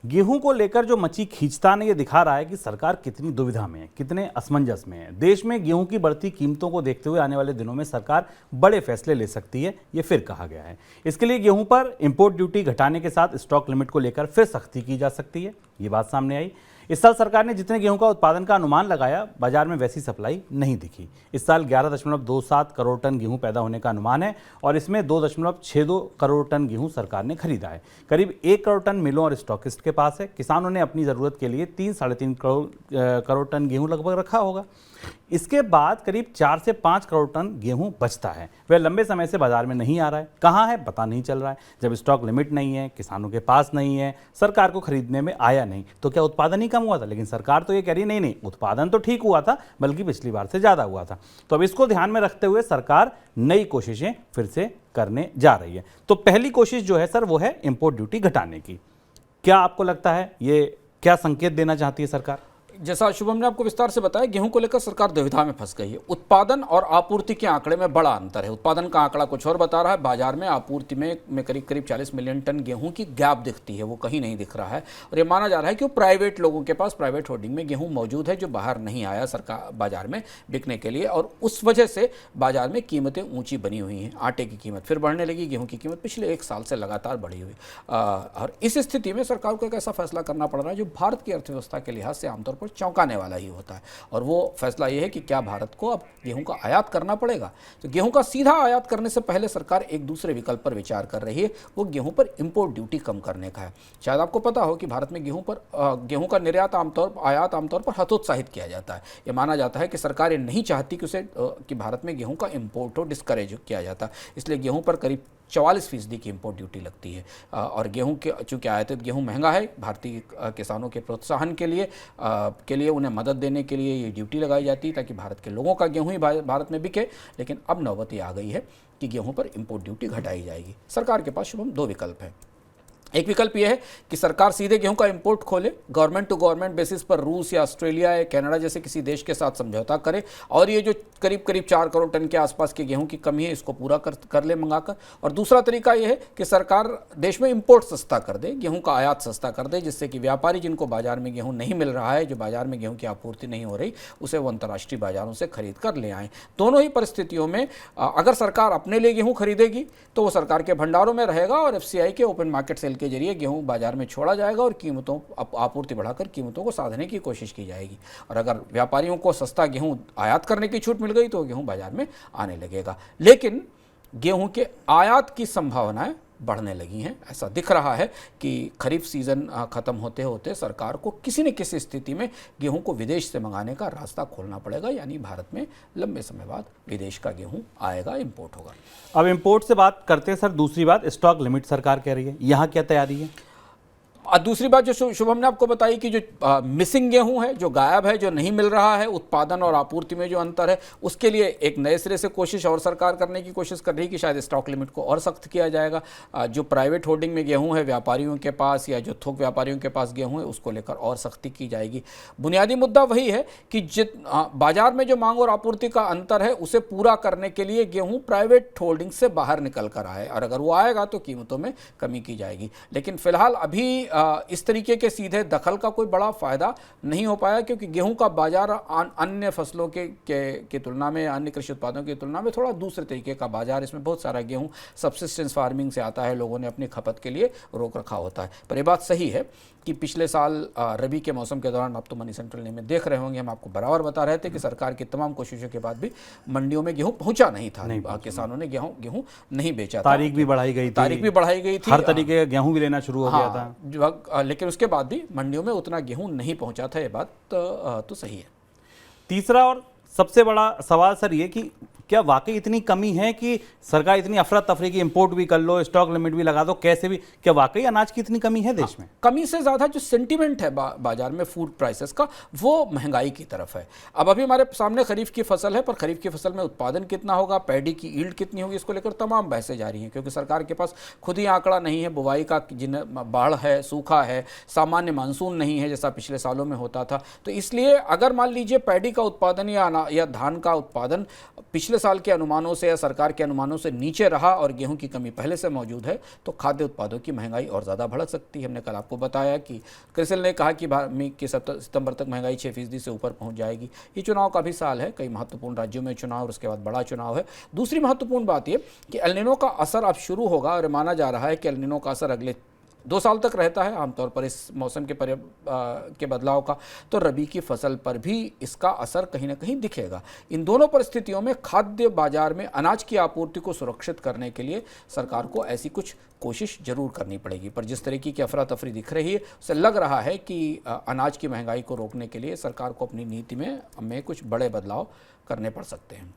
गेहूं को लेकर जो मची खींचतान है ये दिखा रहा है कि सरकार कितनी दुविधा में है, कितने असमंजस में है। देश में गेहूं की बढ़ती कीमतों को देखते हुए आने वाले दिनों में सरकार बड़े फैसले ले सकती है, ये फिर कहा गया है। इसके लिए गेहूं पर इंपोर्ट ड्यूटी घटाने के साथ स्टॉक लिमिट को लेकर फिर सख्ती की जा सकती है, ये बात सामने आई। इस साल सरकार ने जितने गेहूं का उत्पादन का अनुमान लगाया, बाजार में वैसी सप्लाई नहीं दिखी। इस साल 11.27 करोड़ टन गेहूं पैदा होने का अनुमान है और इसमें 2.62 करोड़ टन गेहूं सरकार ने खरीदा है। करीब 1 करोड़ टन मिलों और स्टॉकिस्ट के पास है। किसानों ने अपनी ज़रूरत के लिए 3-3.5 करोड़ टन गेहूं लगभग रखा होगा। इसके बाद करीब 4 से 5 करोड़ टन गेहूं बचता है, वह लंबे समय से बाजार में नहीं आ रहा है। कहाँ है पता नहीं चल रहा है। जब स्टॉक लिमिट नहीं है, किसानों के पास नहीं है, सरकार को खरीदने में आया नहीं, तो क्या उत्पादन ही कम हुआ था? लेकिन सरकार तो ये कह रही नहीं, उत्पादन तो ठीक हुआ था, बल्कि पिछली बार से ज़्यादा हुआ था। तो अब इसको ध्यान में रखते हुए सरकार नई कोशिशें फिर से करने जा रही है। तो पहली कोशिश जो है सर, वो है इंपोर्ट ड्यूटी घटाने की। क्या आपको लगता है ये क्या संकेत देना चाहती है सरकार? जैसा शुभम ने आपको विस्तार से बताया, गेहूं को लेकर सरकार दुविधा में फंस गई है। उत्पादन और आपूर्ति के आंकड़े में बड़ा अंतर है। उत्पादन का आंकड़ा कुछ और बता रहा है, बाजार में आपूर्ति में करीब 40 मिलियन टन गेहूं की गैप दिखती है, वो कहीं नहीं दिख रहा है। और ये माना जा रहा है कि वो प्राइवेट लोगों के पास, प्राइवेट होल्डिंग में गेहूं मौजूद है जो बाहर नहीं आया सरकार बाजार में बिकने के लिए, और उस वजह से बाजार में कीमतें ऊंची बनी हुई हैं। आटे की कीमत फिर बढ़ने लगी, गेहूं की कीमत पिछले 1 साल से लगातार बढ़ी हुई। और इस स्थिति में सरकार को एक ऐसा फैसला करना पड़ रहा है जो भारत की अर्थव्यवस्था के लिहाज से आमतौर पर चौंकाने वाला ही होता है। और वो फैसला ये है कि क्या भारत को अब गेहूं का आयात करना पड़ेगा। तो गेहूं का सीधा आयात करने से पहले सरकार एक दूसरे विकल्प पर विचार कर रही है, वो गेहूं पर इंपोर्ट ड्यूटी कम करने का है। शायद आपको पता हो कि भारत में गेहूं का निर्यात आयात आमतौर पर हतोत्साहित किया जाता है। ये माना जाता है कि सरकार ये नहीं चाहती कि भारत में गेहूं का इंपोर्ट हो डिस्करेज किया जाता, इसलिए गेहूं पर करीब 44% की इंपोर्ट ड्यूटी लगती है। और गेहूं के चूँकि आयातित गेहूं महंगा है, भारतीय किसानों के प्रोत्साहन के लिए उन्हें मदद देने के लिए ये ड्यूटी लगाई जाती है, ताकि भारत के लोगों का गेहूं ही भारत में बिके। लेकिन अब नौबत ये आ गई है कि गेहूं पर इंपोर्ट ड्यूटी घटाई जाएगी। सरकार के पास शुभम 2 विकल्प हैं। एक विकल्प यह है कि सरकार सीधे गेहूं का इंपोर्ट खोले, गवर्नमेंट टू गवर्नमेंट बेसिस पर रूस या ऑस्ट्रेलिया या कनाडा जैसे किसी देश के साथ समझौता करे, और ये जो करीब 4 करोड़ टन के आसपास की गेहूं की कमी है, इसको पूरा कर ले मंगाकर। और दूसरा तरीका यह है कि सरकार देश में इंपोर्ट सस्ता कर दे, गेहूं का आयात सस्ता कर दे, जिससे कि व्यापारी जिनको बाजार में गेहूं नहीं मिल रहा है, जो बाजार में गेहूं की आपूर्ति नहीं हो रही, उसे वो अंतर्राष्ट्रीय बाजारों से खरीद कर ले आएँ। दोनों ही परिस्थितियों में अगर सरकार अपने लिए गेहूँ खरीदेगी तो वो सरकार के भंडारों में रहेगा, और FCI के ओपन मार्केट सेल के जरिए गेहूं बाजार में छोड़ा जाएगा और आपूर्ति बढ़ाकर कीमतों को साधने की कोशिश की जाएगी। और अगर व्यापारियों को सस्ता गेहूं आयात करने की छूट मिल गई तो गेहूं बाजार में आने लगेगा। लेकिन गेहूं के आयात की संभावनाएं बढ़ने लगी हैं। ऐसा दिख रहा है कि खरीफ सीजन खत्म होते होते सरकार को किसी न किसी स्थिति में गेहूं को विदेश से मंगाने का रास्ता खोलना पड़ेगा, यानी भारत में लंबे समय बाद विदेश का गेहूं आएगा, इंपोर्ट होगा। अब इंपोर्ट से बात करते हैं सर, दूसरी बात स्टॉक लिमिट सरकार कह रही है, यहाँ क्या तैयारी है? दूसरी बात जो शुभम ने आपको बताई कि जो मिसिंग गेहूं है, जो गायब है, जो नहीं मिल रहा है, उत्पादन और आपूर्ति में जो अंतर है, उसके लिए एक नए सिरे से कोशिश और सरकार करने की कोशिश कर रही है कि शायद स्टॉक लिमिट को और सख्त किया जाएगा। जो प्राइवेट होल्डिंग में गेहूं है व्यापारियों के पास, या जो थोक व्यापारियों के पास गेहूं है, उसको लेकर और सख्ती की जाएगी। बुनियादी मुद्दा वही है कि बाजार में जो मांग और आपूर्ति का अंतर है उसे पूरा करने के लिए गेहूँ प्राइवेट होल्डिंग से बाहर निकल कर आए, और अगर वो आएगा तो कीमतों में कमी की जाएगी। लेकिन फिलहाल अभी इस तरीके के सीधे दखल का कोई बड़ा फायदा नहीं हो पाया, क्योंकि गेहूं का बाजार अन्य फसलों के तुलना में, अन्य कृषि उत्पादों की तुलना में थोड़ा दूसरे तरीके का बाजार। इसमें बहुत सारा गेहूं सब्सिस्टेंस फार्मिंग से आता है, लोगों ने अपनी खपत के लिए रोक रखा होता है। पर यह बात सही है कि पिछले साल रबी के मौसम के दौरान, आप तो मनी सेंट्रल में देख रहे होंगे, हम आपको बराबर बता रहे थे कि सरकार की तमाम कोशिशों के बाद भी मंडियों में गेहूं पहुंचा नहीं था, किसानों ने गेहूं नहीं बेचा था। तारीख भी बढ़ाई गई थी, हर तरीके का गेहूं भी लेना शुरू हो गया था, लेकिन उसके बाद भी मंडियों में उतना गेहूं नहीं पहुंचा था। ये बात तो सही है। तीसरा और सबसे बड़ा सवाल सर ये कि क्या वाकई इतनी कमी है कि सरकार इतनी अफरा तफरी की इंपोर्ट भी कर लो, स्टॉक लिमिट भी लगा दो, कैसे भी, क्या वाकई अनाज की इतनी कमी है देश में? कमी से ज़्यादा जो सेंटीमेंट है बाजार में फूड प्राइसेस का, वो महंगाई की तरफ है। अब अभी हमारे सामने खरीफ की फसल है, पर खरीफ की फसल में उत्पादन कितना होगा, पैडी की ईल्ड कितनी होगी, इसको लेकर तमाम बहसें जारी हैं, क्योंकि सरकार के पास खुद ही आंकड़ा नहीं है। बुवाई का बाढ़ है, सूखा है, सामान्य मानसून नहीं है जैसा पिछले सालों में होता था। तो इसलिए अगर मान लीजिए पैडी का उत्पादन या धान का उत्पादन पिछले पिछले साल के अनुमानों से या सरकार के अनुमानों से नीचे रहा और गेहूं की कमी पहले से मौजूद है तो खाद्य उत्पादों की महंगाई और ज़्यादा भड़क सकती है। हमने कल आपको बताया कि क्रिसिल ने कहा कि सितंबर तक महंगाई 6% से ऊपर पहुंच जाएगी। ये चुनाव का भी साल है, कई महत्वपूर्ण राज्यों में चुनाव और उसके बाद बड़ा चुनाव है। दूसरी महत्वपूर्ण बात ये कि एल नीनो का असर अब शुरू होगा और माना जा रहा है कि एल नीनो का असर अगले 2 साल तक रहता है आमतौर पर इस मौसम के बदलाव का, तो रबी की फसल पर भी इसका असर कहीं ना कहीं दिखेगा। इन दोनों परिस्थितियों में खाद्य बाजार में अनाज की आपूर्ति को सुरक्षित करने के लिए सरकार को ऐसी कुछ कोशिश जरूर करनी पड़ेगी, पर जिस तरीके की अफरा तफरी दिख रही है उससे लग रहा है कि अनाज की महंगाई को रोकने के लिए सरकार को अपनी नीति में कुछ बड़े बदलाव करने पड़ सकते हैं।